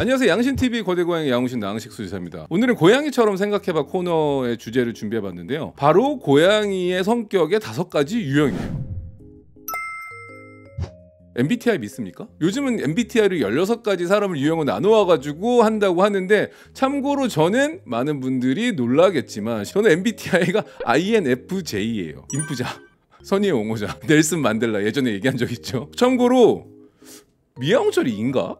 안녕하세요. 양신TV 거대고양이 양훈신 나항식 수지사입니다. 오늘은 고양이처럼 생각해봐 코너의 주제를 준비해봤는데요. 바로 고양이의 성격의 5가지 유형이에요. MBTI 믿습니까? 요즘은 MBTI를 16가지 사람을 유형으로 나누어가지고 한다고 하는데, 참고로 저는 많은 분들이 놀라겠지만 저는 MBTI가 INFJ예요. 인프자, 선의의 옹호자, 넬슨 만델라 예전에 얘기한 적 있죠. 참고로 미아홍철이 인가?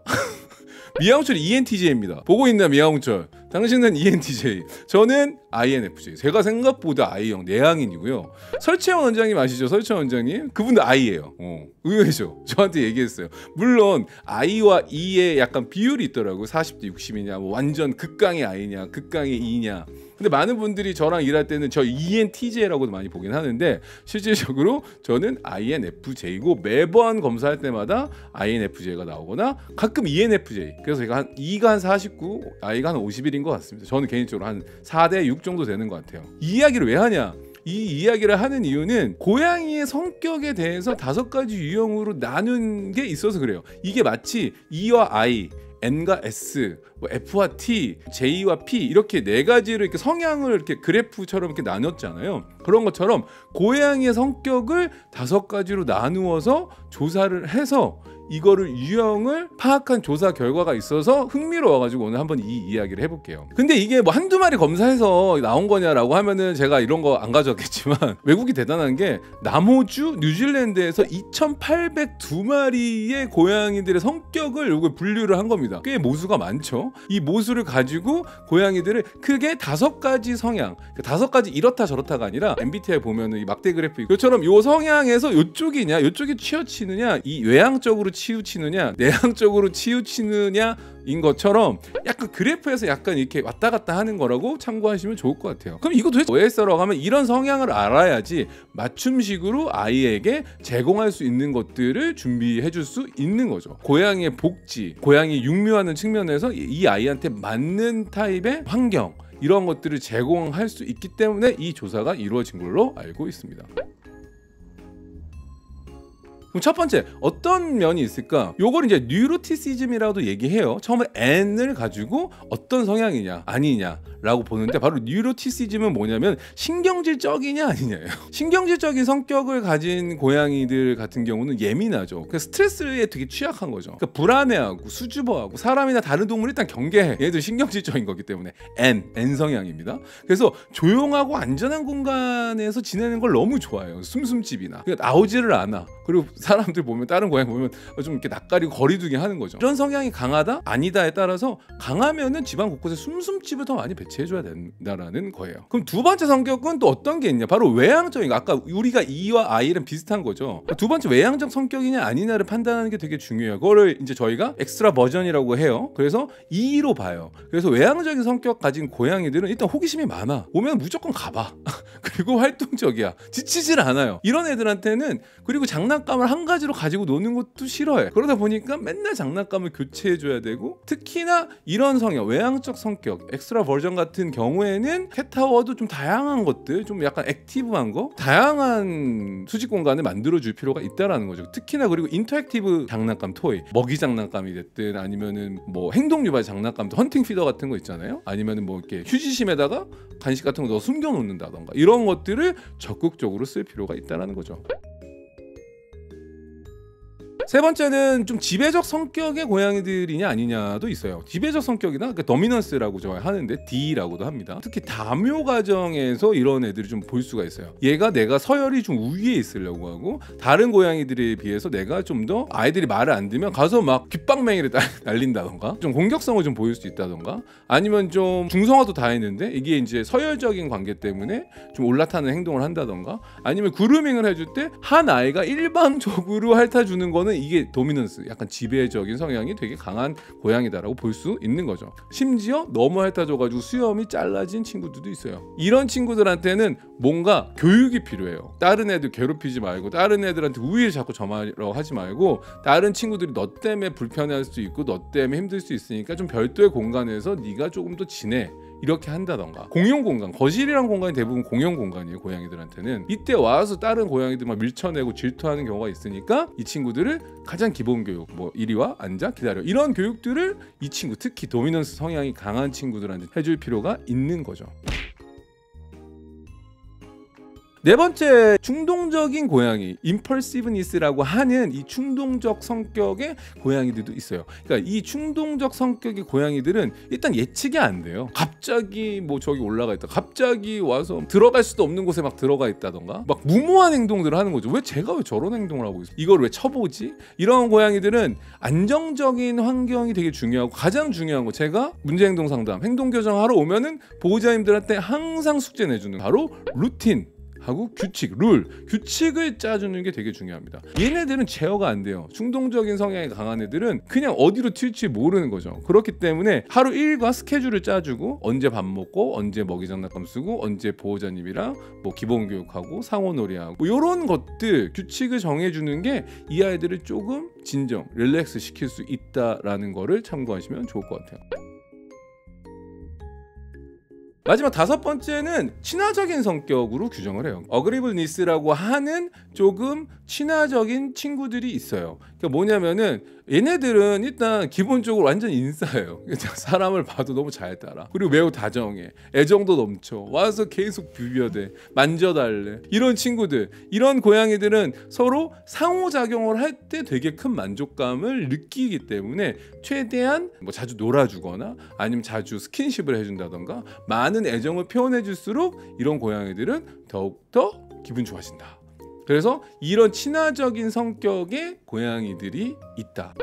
미아홍철이 ENTJ입니다. 보고 있나 미아홍철? 당신은 ENTJ, 저는 INFJ. 제가 생각보다 I형 내향인이고요. 설채원 원장님 아시죠? 설채원 원장님, 그분도 I예요. 의외죠. 저한테 얘기했어요. 물론 I와 E의 약간 비율이 있더라고요. 40대 60이냐, 뭐 완전 극강의 I냐, 극강의 E냐. 근데 많은 분들이 저랑 일할 때는 저 ENTJ라고도 많이 보긴 하는데, 실질적으로 저는 INFJ고 매번 검사할 때마다 INFJ가 나오거나 가끔 ENFJ. 그래서 제가 한 E가 한 49, I가 한 51인 것 같습니다. 저는 개인적으로 한 4대 6 정도 되는 것 같아요. 이 이야기를 왜 하냐? 이 이야기를 하는 이유는 고양이의 성격에 대해서 5가지 유형으로 나눈 게 있어서 그래요. 이게 마치 E와 I, N과 S, 뭐 F와 T, J와 P 이렇게 4가지를 이렇게 성향을 이렇게 그래프처럼 이렇게 나눴잖아요. 그런 것처럼 고양이의 성격을 5가지로 나누어서 조사를 해서 이거를 유형을 파악한 조사 결과가 있어서 흥미로워가지고 오늘 한번 이 이야기를 해볼게요. 근데 이게 뭐 한두 마리 검사해서 나온 거냐라고 하면은 제가 이런 거 안 가져왔겠지만 외국이 대단한 게 남호주, 뉴질랜드에서 2,802마리의 고양이들의 성격을 요걸 분류를 한 겁니다. 꽤 모수가 많죠. 이 모수를 가지고 고양이들을 크게 5가지 성향, 5가지 이렇다 저렇다가 아니라 MBTI 보면은 이 막대 그래프 이것처럼 요 성향에서 요쪽이냐, 요쪽이 치우치느냐, 이 외향적으로 치우치느냐, 내향적으로 치우치느냐 인 것처럼 약간 그래프에서 약간 이렇게 왔다 갔다 하는 거라고 참고하시면 좋을 것 같아요. 그럼 이거 도대체 왜 써라고 하면, 이런 성향을 알아야지 맞춤식으로 아이에게 제공할 수 있는 것들을 준비해 줄 수 있는 거죠. 고양이의 복지, 고양이 육묘하는 측면에서 이 아이한테 맞는 타입의 환경, 이런 것들을 제공할 수 있기 때문에 이 조사가 이루어진 걸로 알고 있습니다. 그럼 첫 번째 어떤 면이 있을까? 요걸 이제 뉴로티시즘이라고도 얘기해요. 처음에 N을 가지고 어떤 성향이냐 아니냐 라고 보는데, 바로 뉴로티시즘은 뭐냐면 신경질적이냐 아니냐예요. 신경질적인 성격을 가진 고양이들 같은 경우는 예민하죠. 그러니까 스트레스에 되게 취약한 거죠. 그러니까 불안해하고 수줍어하고 사람이나 다른 동물을 일단 경계해. 얘들 신경질적인 거기 때문에 N 성향입니다. 그래서 조용하고 안전한 공간에서 지내는 걸 너무 좋아해요. 숨숨집이나. 그러니까 나오지를 않아. 그리고 사람들 보면, 다른 고양이 보면 좀 이렇게 낯가리고 거리두기 하는 거죠. 이런 성향이 강하다 아니다에 따라서, 강하면은 집안 곳곳에 숨숨집을 더 많이 배치해줘야 된다라는 거예요. 그럼 두 번째 성격은 또 어떤 게 있냐? 바로 외향적인 거. 아까 우리가 E와 I랑 비슷한 거죠. 두 번째 외향적 성격이냐 아니냐를 판단하는 게 되게 중요해요. 그거를 이제 저희가 엑스트라 버전이라고 해요. 그래서 E로 봐요. 그래서 외향적인 성격 가진 고양이들은 일단 호기심이 많아. 오면 무조건 가봐. 그리고 활동적이야. 지치질 않아요. 이런 애들한테는, 그리고 장난감을 한 가지로 가지고 노는 것도 싫어해. 그러다 보니까 맨날 장난감을 교체해줘야 되고, 특히나 이런 성향, 외향적 성격, 엑스트라 버전 같은 경우에는 캣타워도 좀 다양한 것들, 좀 약간 액티브한 거, 다양한 수직 공간을 만들어줄 필요가 있다라는 거죠. 특히나 그리고 인터랙티브 장난감, 토이, 먹이 장난감이 됐든 아니면은 뭐 행동 유발 장난감도, 헌팅 피더 같은 거 있잖아요. 아니면은 뭐 이렇게 휴지심에다가 간식 같은 거 넣어 숨겨 놓는다던가, 이런 것들을 적극적으로 쓸 필요가 있다라는 거죠. 세 번째는 좀 지배적 성격의 고양이들이냐 아니냐도 있어요. 지배적 성격이나 그러니까 도미넌스라고 저희 하는데 D라고도 합니다. 특히 다묘 가정에서 이런 애들이 좀 볼 수가 있어요. 얘가 내가 서열이 좀 우위에 있으려고 하고, 다른 고양이들에 비해서 내가 좀 더 아이들이 말을 안 듣면 가서 막 귓방맹이를 날린다던가, 좀 공격성을 좀 보일 수 있다던가, 아니면 좀 중성화도 다 했는데 이게 이제 서열적인 관계 때문에 좀 올라타는 행동을 한다던가, 아니면 그루밍을 해줄 때 한 아이가 일방적으로 핥아주는 거는 이게 도미넌스, 약간 지배적인 성향이 되게 강한 고양이다라고 볼 수 있는 거죠. 심지어 너무 핥아줘가지고 수염이 잘라진 친구들도 있어요. 이런 친구들한테는 뭔가 교육이 필요해요. 다른 애들 괴롭히지 말고, 다른 애들한테 우위를 자꾸 점하려 하지 말고, 다른 친구들이 너 때문에 불편해할 수 있고 너 때문에 힘들 수 있으니까 좀 별도의 공간에서 네가 조금 더 지내, 이렇게 한다던가. 공용 공간, 거실이란 공간이 대부분 공용 공간이에요. 고양이들한테는. 이때 와서 다른 고양이들 막 밀쳐내고 질투하는 경우가 있으니까 이 친구들을 가장 기본 교육, 뭐 이리 와, 앉아, 기다려, 이런 교육들을 이 친구, 특히 도미넌스 성향이 강한 친구들한테 해줄 필요가 있는 거죠. 네 번째, 충동적인 고양이, 임펄시브니스라고 하는 이 충동적 성격의 고양이들도 있어요. 그러니까 이 충동적 성격의 고양이들은 일단 예측이 안 돼요. 갑자기 뭐 저기 올라가 있다, 갑자기 와서 들어갈 수도 없는 곳에 막 들어가 있다던가, 막 무모한 행동들을 하는 거죠. 왜 제가 왜 저런 행동을 하고 있어? 이걸 왜 쳐보지? 이런 고양이들은 안정적인 환경이 되게 중요하고, 가장 중요한 거, 제가 문제행동 상담, 행동교정 하러 오면은 보호자님들한테 항상 숙제 내주는 바로 루틴 하고 규칙, 규칙을 짜주는 게 되게 중요합니다. 얘네들은 제어가 안 돼요. 충동적인 성향이 강한 애들은 그냥 어디로 튈지 모르는 거죠. 그렇기 때문에 하루 일과 스케줄을 짜주고, 언제 밥 먹고, 언제 먹이 장난감 쓰고, 언제 보호자님이랑 뭐 기본 교육하고 상호놀이하고, 뭐 이런 것들 규칙을 정해주는 게 이 아이들을 조금 진정, 릴렉스 시킬 수 있다라는 거를 참고하시면 좋을 것 같아요. 마지막 다섯 번째는 친화적인 성격으로 규정을 해요. 어그리블니스라고 하는 조금 친화적인 친구들이 있어요. 그러니까 뭐냐면은 얘네들은 일단 기본적으로 완전 인싸예요. 사람을 봐도 너무 잘 따라. 그리고 매우 다정해. 애정도 넘쳐. 와서 계속 비벼대. 만져달래. 이런 친구들, 이런 고양이들은 서로 상호작용을 할 때 되게 큰 만족감을 느끼기 때문에 최대한 뭐 자주 놀아주거나 아니면 자주 스킨십을 해준다던가 많은 애정을 표현해 줄수록 이런 고양이들은 더욱더 기분 좋아진다. 그래서 이런 친화적인 성격의 고양이들이 있다.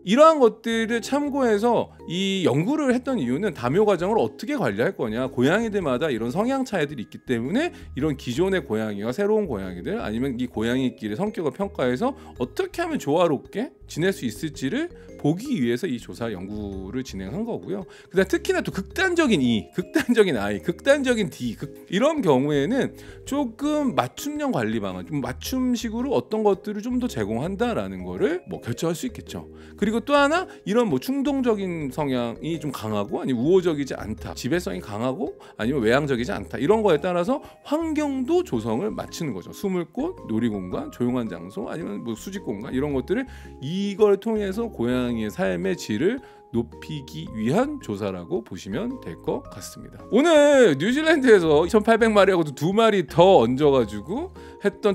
이러한 것들을 참고해서 이 연구를 했던 이유는 다묘 과정을 어떻게 관리할 거냐, 고양이들마다 이런 성향 차이들이 있기 때문에 이런 기존의 고양이와 새로운 고양이들, 아니면 이 고양이끼리 성격을 평가해서 어떻게 하면 조화롭게 지낼 수 있을지를 보기 위해서 이 조사 연구를 진행한 거고요. 그다음 특히나 또 극단적인 E, 극단적인 I, 극단적인 D, 이런 경우에는 조금 맞춤형 관리 방안, 좀 맞춤식으로 어떤 것들을 좀 더 제공한다라는 거를 뭐 결정할 수 있겠죠. 그리고 또 하나, 이런 뭐 충동적인 성향이 좀 강하고 아니면 우호적이지 않다, 지배성이 강하고 아니면 외향적이지 않다, 이런 거에 따라서 환경도 조성을 맞추는 거죠. 숨을 곳, 놀이공간, 조용한 장소, 아니면 뭐 수직 공간, 이런 것들을 이걸 통해서 고양이의 삶의 질을 높이기 위한 조사라고 보시면 될 것 같습니다. 오늘 뉴질랜드에서 2,800마리하고도 2마리 더 얹어가지고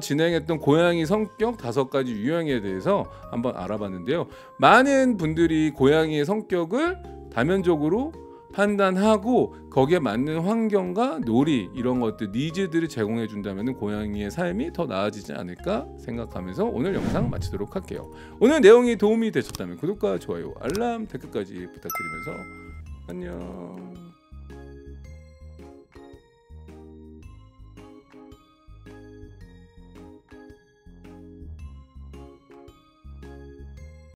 진행했던 고양이 성격 5가지 유형에 대해서 한번 알아봤는데요. 많은 분들이 고양이의 성격을 다면적으로 판단하고 거기에 맞는 환경과 놀이, 이런 것들, 니즈들을 제공해 준다면 고양이의 삶이 더 나아지지 않을까 생각하면서 오늘 영상 마치도록 할게요. 오늘 내용이 도움이 되셨다면 구독과 좋아요, 알람, 댓글까지 부탁드리면서 안녕.